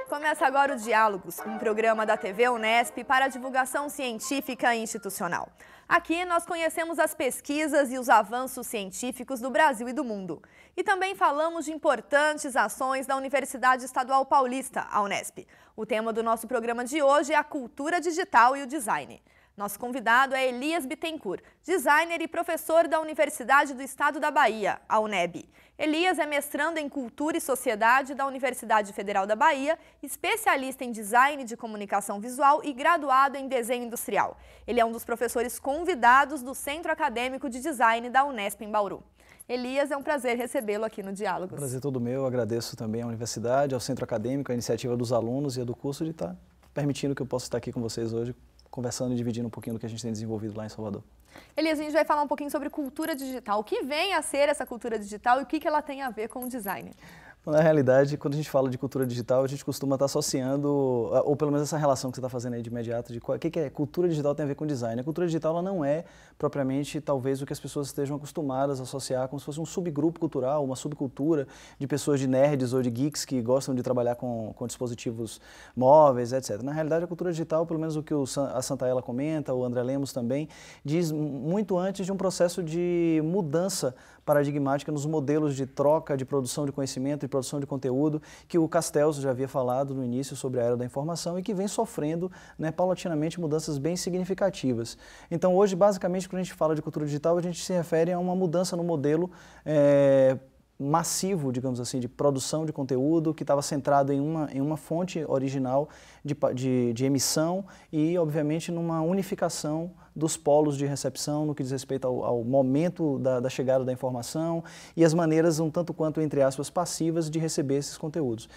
Começa agora o Diálogos, um programa da TV Unesp para a divulgação científica e institucional. Aqui nós conhecemos as pesquisas e os avanços científicos do Brasil e do mundo. E também falamos de importantes ações da Universidade Estadual Paulista, a Unesp. O tema do nosso programa de hoje é a cultura digital e o design. Nosso convidado é Elias Bittencourt, designer e professor da Universidade do Estado da Bahia, a UNEB. Elias é mestrando em Cultura e Sociedade da Universidade Federal da Bahia, especialista em design de comunicação visual e graduado em desenho industrial. Ele é um dos professores convidados do Centro Acadêmico de Design da Unesp em Bauru. Elias, é um prazer recebê-lo aqui no Diálogos. Prazer todo meu, eu agradeço também à Universidade, ao Centro Acadêmico, à iniciativa dos alunos e a do curso de estar permitindo que eu possa estar aqui com vocês hoje, conversando e dividindo um pouquinho do que a gente tem desenvolvido lá em Salvador. Elias, a gente vai falar um pouquinho sobre cultura digital. O que vem a ser essa cultura digital e o que ela tem a ver com o design? Na realidade, quando a gente fala de cultura digital, a gente costuma estar associando, ou pelo menos essa relação que você está fazendo aí de imediato, de o que é cultura digital tem a ver com design. A cultura digital ela não é propriamente, talvez, o que as pessoas estejam acostumadas a associar como se fosse um subgrupo cultural, uma subcultura de pessoas de nerds ou de geeks que gostam de trabalhar com dispositivos móveis, etc. Na realidade, a cultura digital, pelo menos o que a Santaella comenta, o André Lemos também, diz muito antes de um processo de mudança paradigmática nos modelos de troca, de produção de conhecimento e produção de conteúdo, que o Castells já havia falado no início sobre a era da informação e que vem sofrendo, paulatinamente, mudanças bem significativas. Então, hoje, basicamente, quando a gente fala de cultura digital, a gente se refere a uma mudança no modelo massivo, digamos assim, de produção de conteúdo que estava centrado em uma fonte original de emissão e, obviamente, numa unificação dos polos de recepção no que diz respeito ao momento da chegada da informação e as maneiras um tanto quanto, entre aspas, passivas de receber esses conteúdos.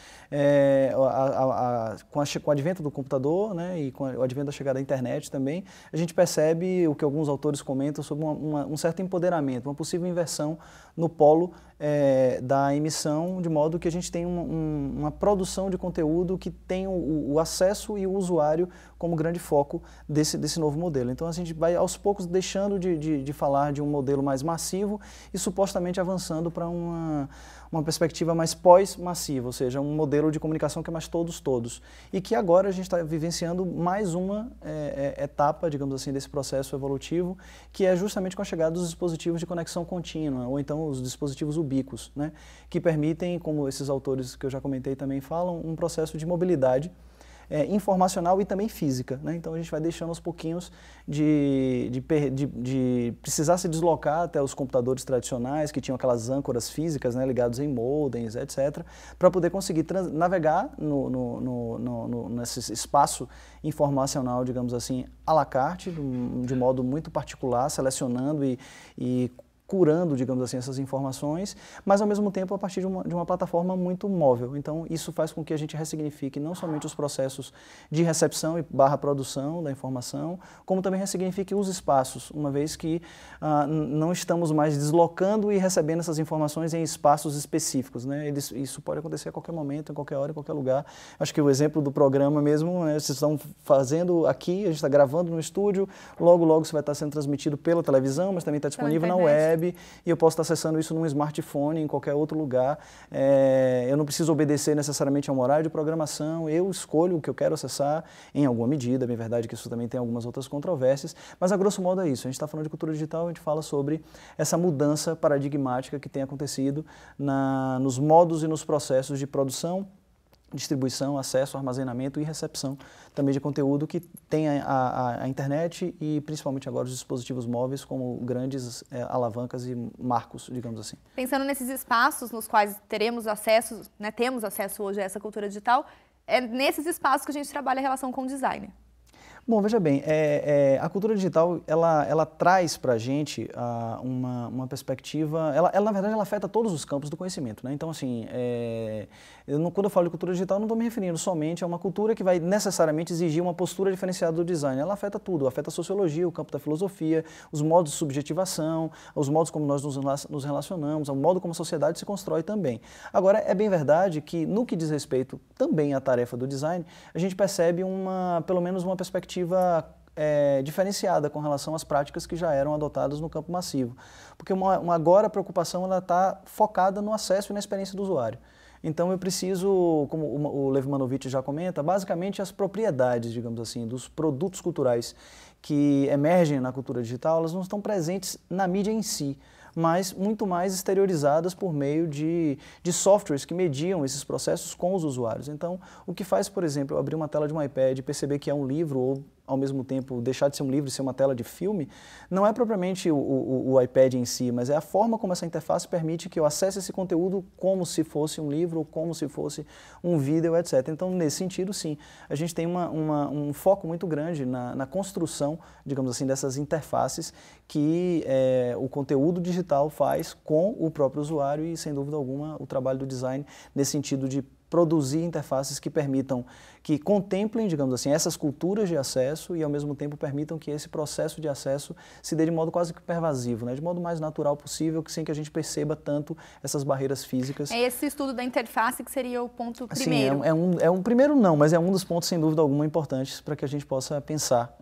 Com o advento do computador, e com o advento da chegada da internet também, a gente percebe o que alguns autores comentam sobre um certo empoderamento, uma possível inversão no polo da emissão, de modo que a gente tem uma produção de conteúdo que tem o acesso e o usuário como grande foco desse novo modelo. Então a gente vai aos poucos deixando de falar de um modelo mais massivo e supostamente avançando para uma perspectiva mais pós-massiva, ou seja, um modelo de comunicação que é mais todos. E que agora a gente está vivenciando mais uma etapa, digamos assim, desse processo evolutivo, que é justamente com a chegada dos dispositivos de conexão contínua, ou então os dispositivos ubíquos, que permitem, como esses autores que eu já comentei também falam, um processo de mobilidade informacional e também física. Então a gente vai deixando aos pouquinhos de precisar se deslocar até os computadores tradicionais, que tinham aquelas âncoras físicas ligadas em modems, etc., para poder conseguir navegar nesse espaço informacional, digamos assim, à la carte, de modo muito particular, selecionando e curando, digamos assim, essas informações, mas ao mesmo tempo a partir de uma plataforma muito móvel. Então isso faz com que a gente ressignifique não somente os processos de recepção e produção da informação, como também ressignifique os espaços, uma vez que não estamos mais deslocando e recebendo essas informações em espaços específicos. Isso pode acontecer a qualquer momento, em qualquer hora, em qualquer lugar. Acho que o exemplo do programa mesmo, vocês estão fazendo aqui, a gente está gravando no estúdio, logo isso vai estar sendo transmitido pela televisão, mas também está disponível na web, e eu posso estar acessando isso num smartphone, em qualquer outro lugar. Eu não preciso obedecer necessariamente a um horário de programação, eu escolho o que eu quero acessar em alguma medida. É bem verdade que isso também tem algumas outras controvérsias, mas a grosso modo é isso. A gente está falando de cultura digital, a gente fala sobre essa mudança paradigmática que tem acontecido nos modos e nos processos de produção, distribuição, acesso, armazenamento e recepção também de conteúdo que tem a internet e principalmente agora os dispositivos móveis como grandes alavancas e marcos, digamos assim. Pensando nesses espaços nos quais temos acesso hoje a essa cultura digital, é nesses espaços que a gente trabalha a relação com o design. Bom, veja bem, a cultura digital, ela traz para a gente uma perspectiva, na verdade, ela afeta todos os campos do conhecimento, Então, assim, quando eu falo de cultura digital, não estou me referindo somente a uma cultura que vai necessariamente exigir uma postura diferenciada do design. Ela afeta tudo, afeta a sociologia, o campo da filosofia, os modos de subjetivação, os modos como nós nos relacionamos, o modo como a sociedade se constrói também. Agora, é bem verdade que, no que diz respeito também à tarefa do design, a gente percebe pelo menos uma perspectiva diferenciada com relação às práticas que já eram adotadas no campo massivo. Porque agora a preocupação está focada no acesso e na experiência do usuário. Então eu preciso, como o Lev Manovich já comenta, basicamente as propriedades, digamos assim, dos produtos culturais que emergem na cultura digital, elas não estão presentes na mídia em si, mas muito mais exteriorizadas por meio de softwares que mediam esses processos com os usuários. Então, o que faz, por exemplo, eu abrir uma tela de um iPad e perceber que é um livro, ou ao mesmo tempo deixar de ser um livro e ser uma tela de filme, não é propriamente o iPad em si, mas é a forma como essa interface permite que eu acesse esse conteúdo como se fosse um livro, ou como se fosse um vídeo, etc. Então, nesse sentido, sim, a gente tem um foco muito grande na construção, digamos assim, dessas interfaces que o conteúdo digital faz com o próprio usuário e, sem dúvida alguma, o trabalho do design nesse sentido de produzir interfaces que permitam, que contemplem, digamos assim, essas culturas de acesso e, ao mesmo tempo, permitam que esse processo de acesso se dê de modo quase que pervasivo, né? De modo mais natural possível, sem que a gente perceba tanto essas barreiras físicas. É esse estudo da interface que seria o ponto primeiro. Sim, é um primeiro não, mas é um dos pontos, sem dúvida alguma, importantes para que a gente possa pensar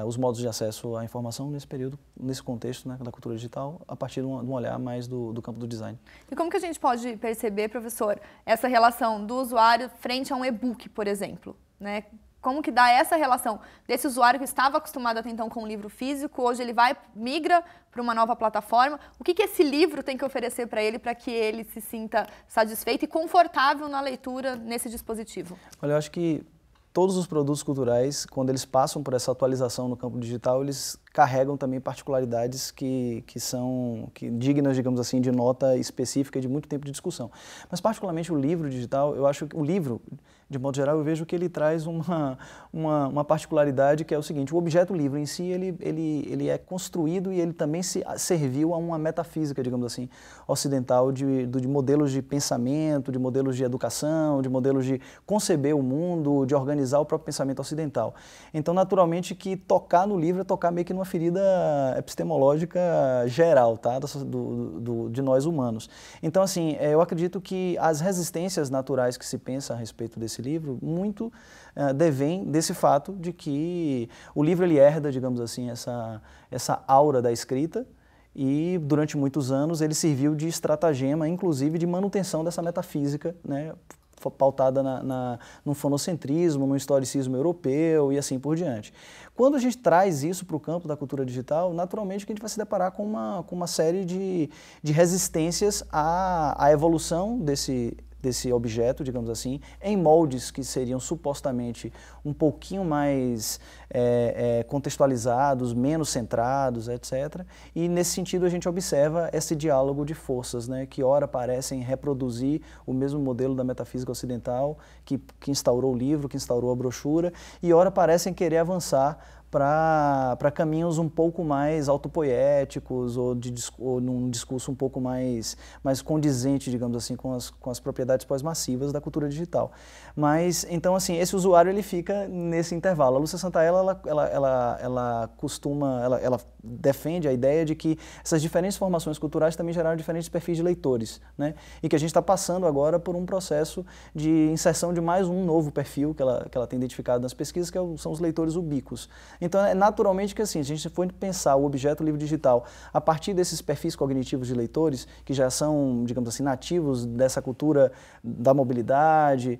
os modos de acesso à informação nesse período, nesse contexto, né, da cultura digital, a partir de um olhar mais do campo do design. E como que a gente pode perceber, professor, essa relação do usuário frente a um e-book, por exemplo, né? Como que dá essa relação desse usuário que estava acostumado até então com um livro físico, hoje ele migra para uma nova plataforma, o que esse livro tem que oferecer para que ele se sinta satisfeito e confortável na leitura nesse dispositivo? Olha, eu acho que todos os produtos culturais, quando eles passam por essa atualização no campo digital, eles carregam também particularidades que são dignas, digamos assim, de nota específica e de muito tempo de discussão. Mas particularmente o livro digital, eu acho que o livro, de modo geral, eu vejo que ele traz uma particularidade que é o seguinte: o objeto livro em si, ele é construído e ele também se serviu a uma metafísica, digamos assim, ocidental de modelos de pensamento, de modelos de educação, de modelos de conceber o mundo, de organizar o próprio pensamento ocidental. Então, naturalmente, que tocar no livro é tocar meio que numa ferida epistemológica geral, tá? De nós humanos. Então, assim, eu acredito que as resistências naturais que se pensa a respeito desse livro, muito devém desse fato de que o livro ele herda, digamos assim, essa aura da escrita, e durante muitos anos ele serviu de estratagema, inclusive de manutenção dessa metafísica, né, pautada no fonocentrismo, no historicismo europeu e assim por diante. Quando a gente traz isso para o campo da cultura digital, naturalmente que a gente vai se deparar com uma série de resistências à evolução desse objeto, digamos assim, em moldes que seriam supostamente um pouquinho mais contextualizados, menos centrados, etc. E nesse sentido a gente observa esse diálogo de forças, né, que ora parecem reproduzir o mesmo modelo da metafísica ocidental que instaurou o livro, que instaurou a brochura, e ora parecem querer avançar para caminhos um pouco mais autopoéticos ou num discurso um pouco mais condizente, digamos assim, com as propriedades pós-massivas da cultura digital. Mas, então, assim, esse usuário ele fica nesse intervalo. A Lúcia Santaella, ela defende a ideia de que essas diferentes formações culturais também geraram diferentes perfis de leitores, né? E que a gente está passando agora por um processo de inserção de mais um novo perfil que ela tem identificado nas pesquisas, que são os leitores ubíquos. Então, é naturalmente que, assim, a gente for pensar o objeto livro digital a partir desses perfis cognitivos de leitores, que já são, digamos assim, nativos dessa cultura da mobilidade,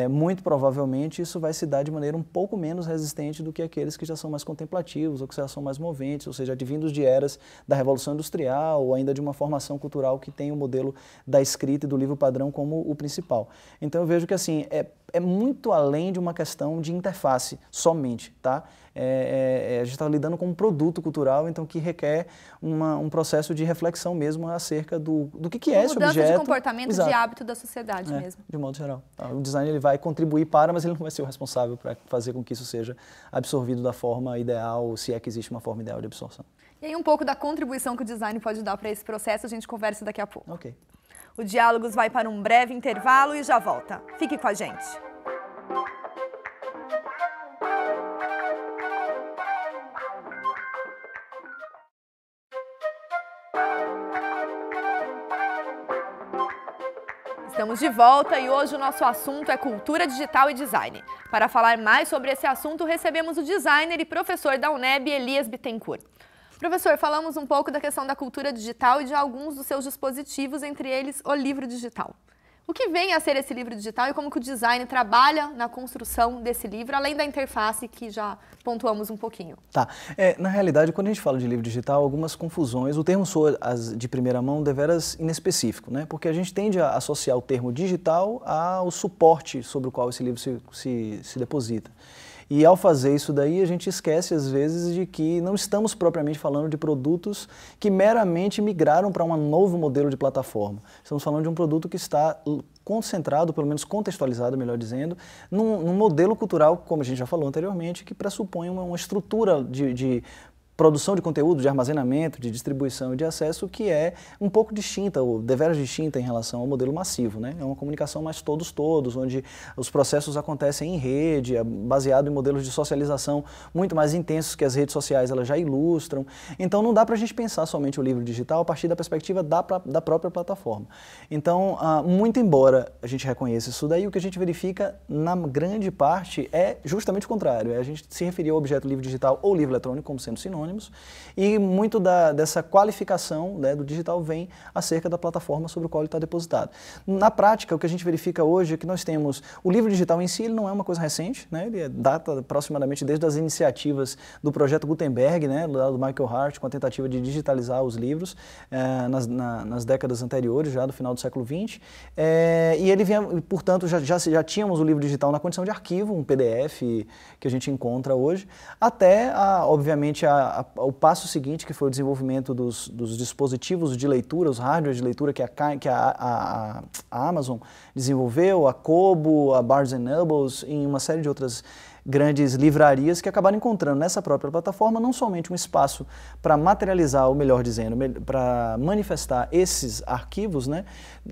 muito provavelmente isso vai se dar de maneira um pouco menos resistente do que aqueles que já são mais contemplativos ou que já são mais moventes, ou seja, advindos de eras da Revolução Industrial ou ainda de uma formação cultural que tem o modelo da escrita e do livro padrão como o principal. Então, eu vejo que, assim, é muito além de uma questão de interface somente, tá? A gente está lidando com um produto cultural, então que requer um processo de reflexão mesmo acerca do que é esse objeto. Mudança de comportamento, Exato, de hábito da sociedade mesmo. De modo geral. O design ele vai contribuir mas ele não vai ser o responsável para fazer com que isso seja absorvido da forma ideal, se é que existe uma forma ideal de absorção. E aí um pouco da contribuição que o design pode dar para esse processo, a gente conversa daqui a pouco. Ok. O Diálogos vai para um breve intervalo e já volta. Fique com a gente. Estamos de volta e hoje o nosso assunto é cultura digital e design. Para falar mais sobre esse assunto, recebemos o designer e professor da UNEB, Elias Bittencourt. Professor, falamos um pouco da questão da cultura digital e de alguns dos seus dispositivos, entre eles o livro digital. O que vem a ser esse livro digital e como que o design trabalha na construção desse livro, além da interface que já pontuamos um pouquinho? Tá. Na realidade, quando a gente fala de livro digital, algumas confusões, o termo soa de primeira mão deveras inespecífico, né? Porque a gente tende a associar o termo digital ao suporte sobre o qual esse livro se deposita. E ao fazer isso daí, a gente esquece às vezes de que não estamos propriamente falando de produtos que meramente migraram para um novo modelo de plataforma. Estamos falando de um produto que está concentrado, pelo menos contextualizado, melhor dizendo, num modelo cultural, como a gente já falou anteriormente, que pressupõe uma estrutura de produção de conteúdo, de armazenamento, de distribuição e de acesso que é um pouco distinta, ou deveras distinta em relação ao modelo massivo, né? É uma comunicação mais todos, onde os processos acontecem em rede, baseado em modelos de socialização muito mais intensos que as redes sociais elas já ilustram. Então não dá para a gente pensar somente o livro digital a partir da perspectiva da própria plataforma. Então, muito embora a gente reconheça isso daí, o que a gente verifica na grande parte é justamente o contrário. A gente se referir ao objeto livro digital ou livro eletrônico como sendo sinônimo, e muito dessa qualificação, né, do digital vem acerca da plataforma sobre a qual ele está depositado. Na prática, o que a gente verifica hoje é que nós temos o livro digital em si, ele não é uma coisa recente, né, ele data aproximadamente desde as iniciativas do projeto Gutenberg, né, do Michael Hart, com a tentativa de digitalizar os livros nas décadas anteriores, já do final do século XX, e ele vinha, portanto, já tínhamos o livro digital na condição de arquivo, um PDF que a gente encontra hoje, até, obviamente, o passo seguinte, que foi o desenvolvimento dos dispositivos de leitura, os hardwares de leitura que a Amazon desenvolveu, a Kobo, a Barnes & Noble, em uma série de outras grandes livrarias que acabaram encontrando nessa própria plataforma não somente um espaço para materializar, ou melhor dizendo, para manifestar esses arquivos, né,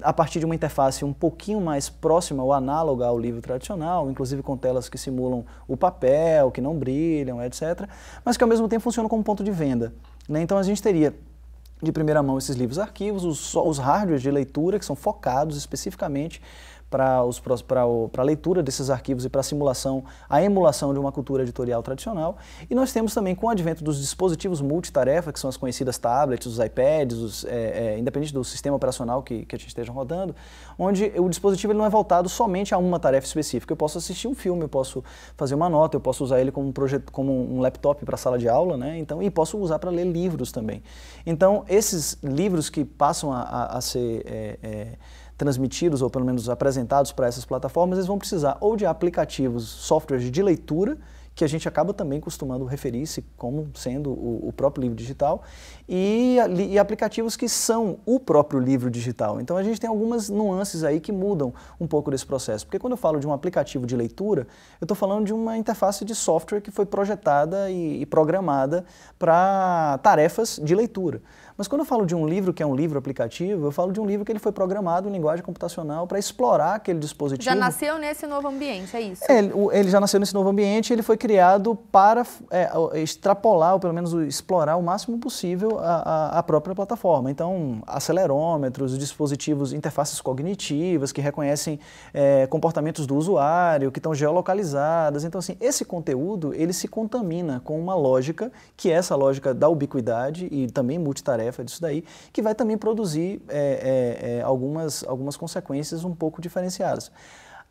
a partir de uma interface um pouquinho mais próxima ou análoga ao livro tradicional, inclusive com telas que simulam o papel, que não brilham, etc., mas que ao mesmo tempo funcionam como ponto de venda, né? Então a gente teria de primeira mão esses livros arquivos, os hardwares de leitura que são focados especificamente para a leitura desses arquivos e para a emulação de uma cultura editorial tradicional. E nós temos também, com o advento dos dispositivos multitarefa, que são as conhecidas tablets, os iPads, independente do sistema operacional que a gente esteja rodando, onde o dispositivo ele não é voltado somente a uma tarefa específica. Eu posso assistir um filme, eu posso fazer uma nota, eu posso usar ele como um laptop para a sala de aula, né? Então, e posso usar para ler livros também. Então, esses livros que passam a ser transmitidos ou pelo menos apresentados para essas plataformas, eles vão precisar ou de aplicativos, softwares de leitura, que a gente acaba também costumando referir-se como sendo o próprio livro digital, e aplicativos que são o próprio livro digital. Então a gente tem algumas nuances aí que mudam um pouco desse processo, porque quando eu falo de um aplicativo de leitura, eu estou falando de uma interface de software que foi projetada e programada para tarefas de leitura. Mas quando eu falo de um livro que é um livro aplicativo, eu falo de um livro que ele foi programado em linguagem computacional para explorar aquele dispositivo. Já nasceu nesse novo ambiente, é isso? Ele já nasceu nesse novo ambiente, ele foi criado para extrapolar, ou pelo menos explorar o máximo possível a própria plataforma. Então, acelerômetros, dispositivos, interfaces cognitivas que reconhecem comportamentos do usuário, que estão geolocalizadas. Então, assim, esse conteúdo, ele se contamina com uma lógica, que é essa lógica da ubiquidade e também multitarefa disso daí, que vai também produzir algumas consequências um pouco diferenciadas.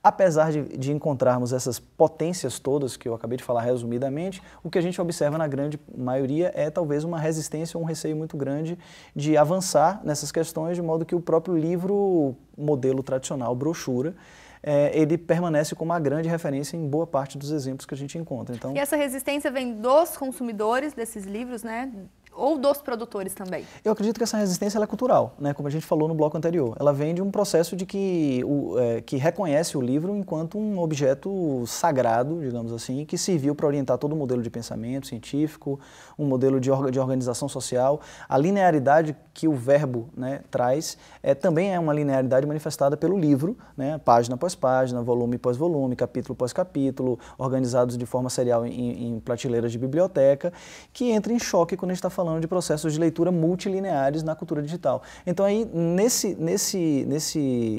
Apesar de encontrarmos essas potências todas que eu acabei de falar resumidamente, o que a gente observa na grande maioria é talvez uma resistência ou um receio muito grande de avançar nessas questões, de modo que o próprio livro, modelo tradicional, brochura, ele permanece como uma grande referência em boa parte dos exemplos que a gente encontra. Então, e essa resistência vem dos consumidores desses livros, né? Ou dos produtores também? Eu acredito que essa resistência ela é cultural, né? Como a gente falou no bloco anterior. Ela vem de um processo de que reconhece o livro enquanto um objeto sagrado, digamos assim, que serviu para orientar todo o modelo de pensamento científico, um modelo de organização social. A linearidade que o verbo, né, traz também é uma linearidade manifestada pelo livro, né? Página após página, volume após volume, capítulo após capítulo, organizados de forma serial em prateleiras de biblioteca, que entra em choque quando a gente está falando de processos de leitura multilineares na cultura digital. Então aí, nesse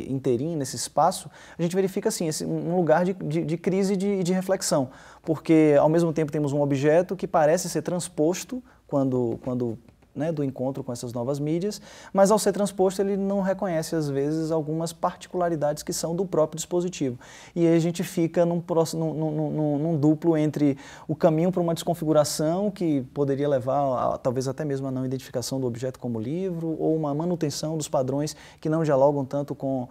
inteirinho, nesse espaço, a gente verifica assim, um lugar de crise e de reflexão, porque ao mesmo tempo temos um objeto que parece ser transposto quando né, do encontro com essas novas mídias, mas ao ser transposto ele não reconhece às vezes algumas particularidades que são do próprio dispositivo. E aí a gente fica num duplo entre o caminho para uma desconfiguração que poderia levar talvez até mesmo a não identificação do objeto como livro, ou uma manutenção dos padrões que não dialogam tanto com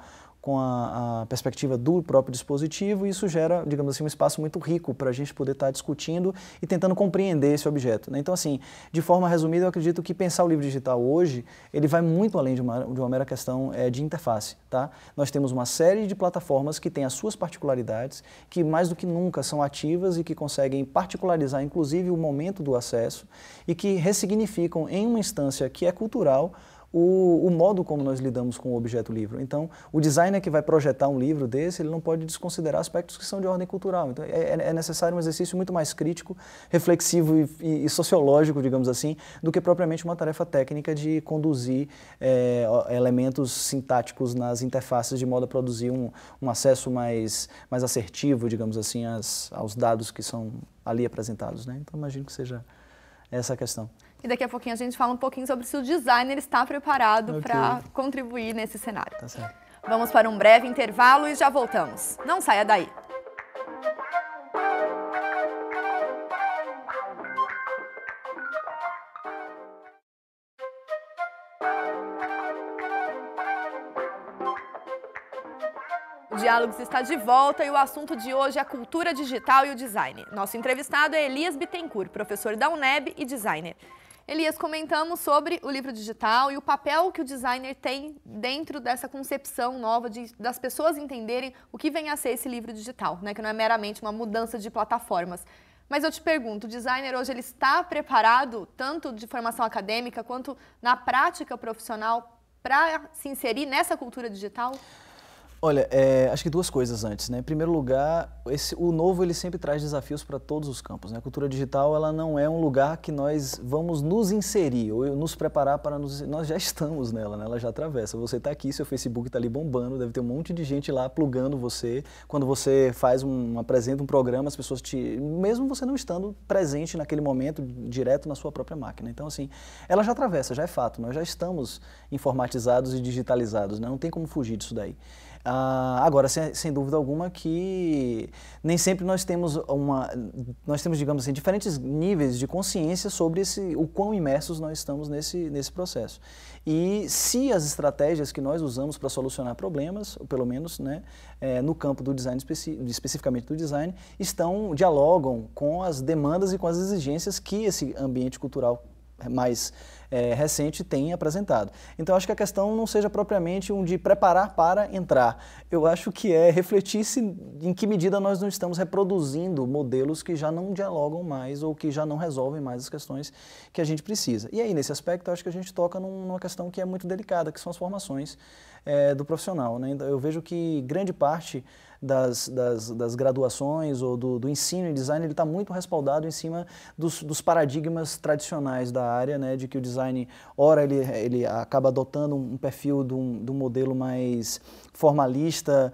a perspectiva do próprio dispositivo, e isso gera, digamos assim, um espaço muito rico para a gente poder estar discutindo e tentando compreender esse objeto, né? Então, assim, de forma resumida, eu acredito que pensar o livro digital hoje, ele vai muito além de uma mera questão de interface, tá? Nós temos uma série de plataformas que têm as suas particularidades, que mais do que nunca são ativas e que conseguem particularizar, inclusive, o momento do acesso e que ressignificam em uma instância que é cultural o modo como nós lidamos com o objeto livro. Então, o designer que vai projetar um livro desse, ele não pode desconsiderar aspectos que são de ordem cultural. Então, é necessário um exercício muito mais crítico, reflexivo e sociológico, digamos assim, do que propriamente uma tarefa técnica de conduzir elementos sintáticos nas interfaces de modo a produzir um acesso mais assertivo, digamos assim, aos dados que são ali apresentados, né? Então, imagino que seja essa a questão. E daqui a pouquinho a gente fala um pouquinho sobre se o designer está preparado para contribuir nesse cenário. Tá certo. Vamos para um breve intervalo e já voltamos. Não saia daí. O Diálogos está de volta e o assunto de hoje é a cultura digital e o design. Nosso entrevistado é Elias Bittencourt, professor da UNEB e designer. Elias, comentamos sobre o livro digital e o papel que o designer tem dentro dessa concepção nova das pessoas entenderem o que vem a ser esse livro digital, né? Que não é meramente uma mudança de plataformas. Mas eu te pergunto, o designer hoje ele está preparado, tanto de formação acadêmica quanto na prática profissional, para se inserir nessa cultura digital? Olha, acho que duas coisas antes, né? Em primeiro lugar, o novo ele sempre traz desafios para todos os campos, né? A cultura digital ela não é um lugar que nós vamos nos inserir ou nos preparar para nós já estamos nela, né? Ela já atravessa. Você está aqui, seu Facebook está ali bombando, deve ter um monte de gente lá plugando você. Quando você apresenta um programa, as pessoas mesmo você não estando presente naquele momento, direto na sua própria máquina. Então, assim, ela já atravessa, já é fato. Nós já estamos informatizados e digitalizados, né? Não tem como fugir disso daí. Agora, sem dúvida alguma que nem sempre nós temos, digamos assim, diferentes níveis de consciência sobre o quão imersos nós estamos nesse processo. E se as estratégias que nós usamos para solucionar problemas, ou pelo menos, né, no campo do design, especificamente do design, dialogam com as demandas e com as exigências que esse ambiente cultural mais recente tem apresentado. Então, acho que a questão não seja propriamente de preparar para entrar. Eu acho que é refletir em que medida nós não estamos reproduzindo modelos que já não dialogam mais ou que já não resolvem mais as questões que a gente precisa. E aí, nesse aspecto, eu acho que a gente toca numa questão que é muito delicada, que são as formações do profissional, né? Eu vejo que grande parte das graduações ou do ensino em design, ele está muito respaldado em cima dos paradigmas tradicionais da área, né, de que o design, ora, ele acaba adotando um perfil de um modelo mais formalista,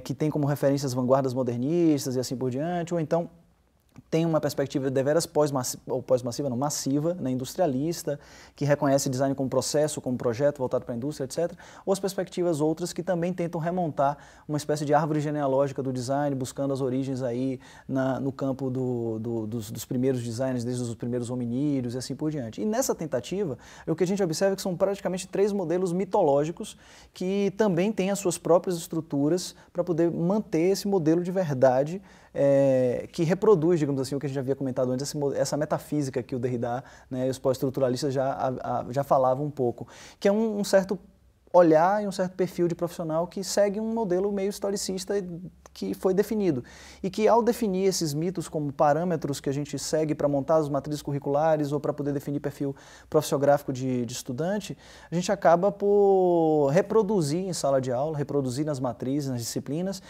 que tem como referência as vanguardas modernistas e assim por diante, ou então tem uma perspectiva deveras massiva, né, industrialista, que reconhece design como processo, como projeto voltado para a indústria, etc. Ou as perspectivas outras que também tentam remontar uma espécie de árvore genealógica do design, buscando as origens aí no campo dos primeiros designers, desde os primeiros hominídeos e assim por diante. E nessa tentativa, o que a gente observa é que são praticamente 3 modelos mitológicos que também têm as suas próprias estruturas para poder manter esse modelo de verdade que reproduz, digamos assim, o que a gente já havia comentado antes, essa metafísica que o Derrida, né, e os pós-estruturalistas já falavam um pouco, que é um certo olhar e um certo perfil de profissional que segue um modelo meio historicista que foi definido. E que ao definir esses mitos como parâmetros que a gente segue para montar as matrizes curriculares ou para poder definir perfil profissiográfico de estudante, a gente acaba por reproduzir em sala de aula, reproduzir nas matrizes, nas disciplinas,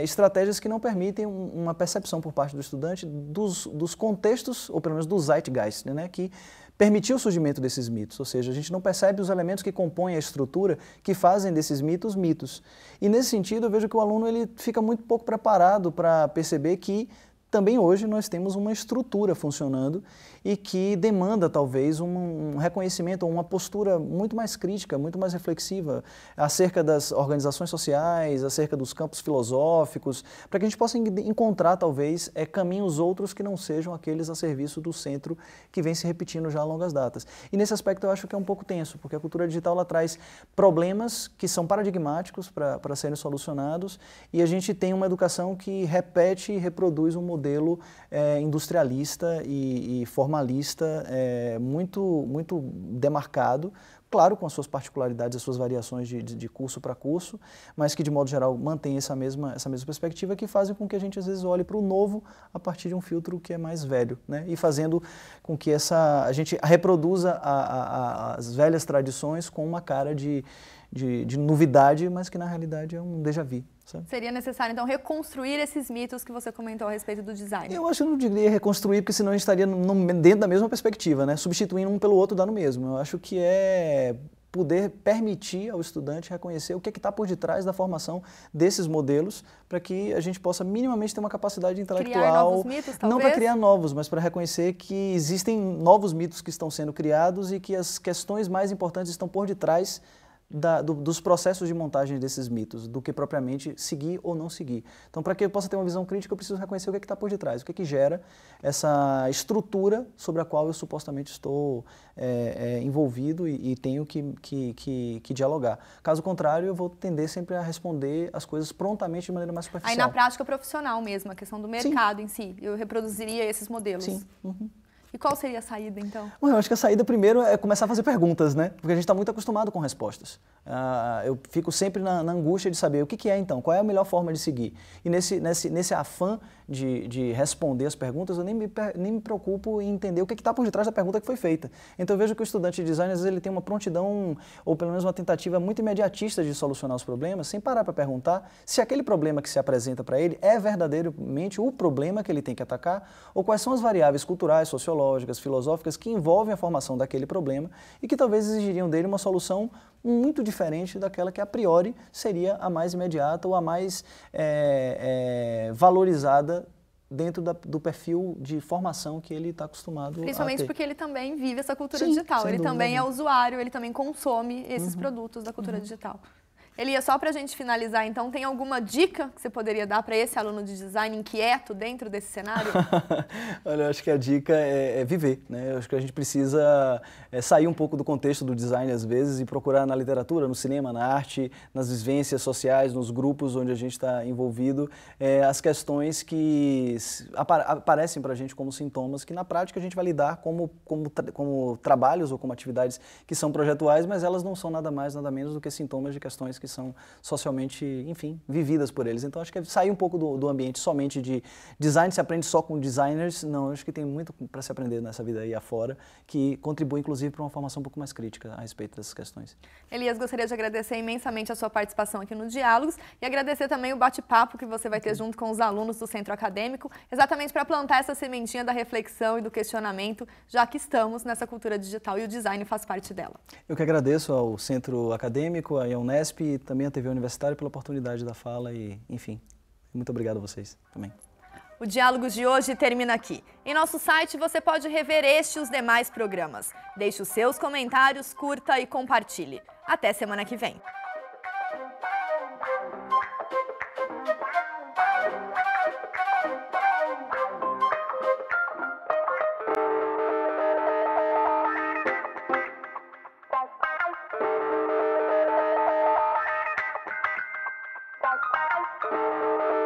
estratégias que não permitem uma percepção por parte do estudante dos contextos, ou pelo menos do zeitgeist, né, que permitiu o surgimento desses mitos, ou seja, a gente não percebe os elementos que compõem a estrutura que fazem desses mitos mitos. E nesse sentido eu vejo que o aluno ele fica muito pouco preparado para perceber que também hoje nós temos uma estrutura funcionando e que demanda talvez um reconhecimento, uma postura muito mais crítica, muito mais reflexiva acerca das organizações sociais, acerca dos campos filosóficos, para que a gente possa encontrar talvez caminhos outros que não sejam aqueles a serviço do centro que vem se repetindo já a longas datas. E nesse aspecto eu acho que é um pouco tenso, porque a cultura digital ela traz problemas que são paradigmáticos para serem solucionados e a gente tem uma educação que repete e reproduz um modelo industrialista e formalista muito demarcado, claro, com as suas particularidades, as suas variações de curso para curso, mas que, de modo geral, mantém essa mesma perspectiva que fazem com que a gente, às vezes, olhe para o novo a partir de um filtro que é mais velho, né? E fazendo com que a gente reproduza as velhas tradições com uma cara de novidade, mas que, na realidade, é um déjà vu. Sabe? Seria necessário, então, reconstruir esses mitos que você comentou a respeito do design? Eu acho que eu não diria reconstruir, porque senão a gente estaria dentro da mesma perspectiva, né? Substituindo um pelo outro dá no mesmo. Eu acho que é poder permitir ao estudante reconhecer o que está por detrás da formação desses modelos, para que a gente possa minimamente ter uma capacidade intelectual. Criar novos mitos, talvez? Não para criar novos, mas para reconhecer que existem novos mitos que estão sendo criados e que as questões mais importantes estão por detrás dos processos de montagem desses mitos, do que propriamente seguir ou não seguir. Então, para que eu possa ter uma visão crítica, eu preciso reconhecer o que está por detrás, o que gera essa estrutura sobre a qual eu supostamente estou envolvido e tenho que dialogar. Caso contrário, eu vou tender sempre a responder as coisas prontamente de maneira mais superficial. Aí na prática profissional mesmo, a questão do mercado em si, eu reproduziria esses modelos. Sim. Uhum. E qual seria a saída, então? Bom, eu acho que a saída primeiro é começar a fazer perguntas, né? Porque a gente está muito acostumado com respostas. Eu fico sempre na angústia de saber o que é, então, qual é a melhor forma de seguir. E nesse afã de responder as perguntas, eu nem me preocupo em entender o que está por detrás da pergunta que foi feita. Então eu vejo que o estudante de design, às vezes, ele tem uma prontidão, ou pelo menos uma tentativa muito imediatista de solucionar os problemas, sem parar para perguntar se aquele problema que se apresenta para ele é verdadeiramente o problema que ele tem que atacar, ou quais são as variáveis culturais, sociológicas, filosóficas que envolvem a formação daquele problema e que talvez exigiriam dele uma solução muito diferente daquela que a priori seria a mais imediata ou a mais valorizada dentro do perfil de formação que ele está acostumado a ter. Principalmente porque ele também vive essa cultura digital, ele também é usuário, ele também consome esses produtos da cultura digital. Elias, só para a gente finalizar, então, tem alguma dica que você poderia dar para esse aluno de design inquieto dentro desse cenário? Olha, eu acho que a dica é viver, né? Eu acho que a gente precisa sair um pouco do contexto do design, às vezes, e procurar na literatura, no cinema, na arte, nas vivências sociais, nos grupos onde a gente está envolvido, as questões que aparecem para a gente como sintomas, que na prática a gente vai lidar como trabalhos ou como atividades que são projetuais, mas elas não são nada mais, nada menos do que sintomas de questões que são socialmente, enfim, vividas por eles. Então, acho que é sair um pouco do ambiente somente de design, se aprende só com designers. Não, acho que tem muito para se aprender nessa vida aí afora, que contribui, inclusive, para uma formação um pouco mais crítica a respeito dessas questões. Elias, gostaria de agradecer imensamente a sua participação aqui no Diálogos e agradecer também o bate-papo que você vai ter junto com os alunos do Centro Acadêmico, exatamente para plantar essa sementinha da reflexão e do questionamento, já que estamos nessa cultura digital e o design faz parte dela. Eu que agradeço ao Centro Acadêmico, à Unesp e também à TV Universitária pela oportunidade da fala e, enfim, muito obrigado a vocês também. O Diálogos de hoje termina aqui. Em nosso site você pode rever este e os demais programas. Deixe os seus comentários, curta e compartilhe. Até semana que vem. Bye.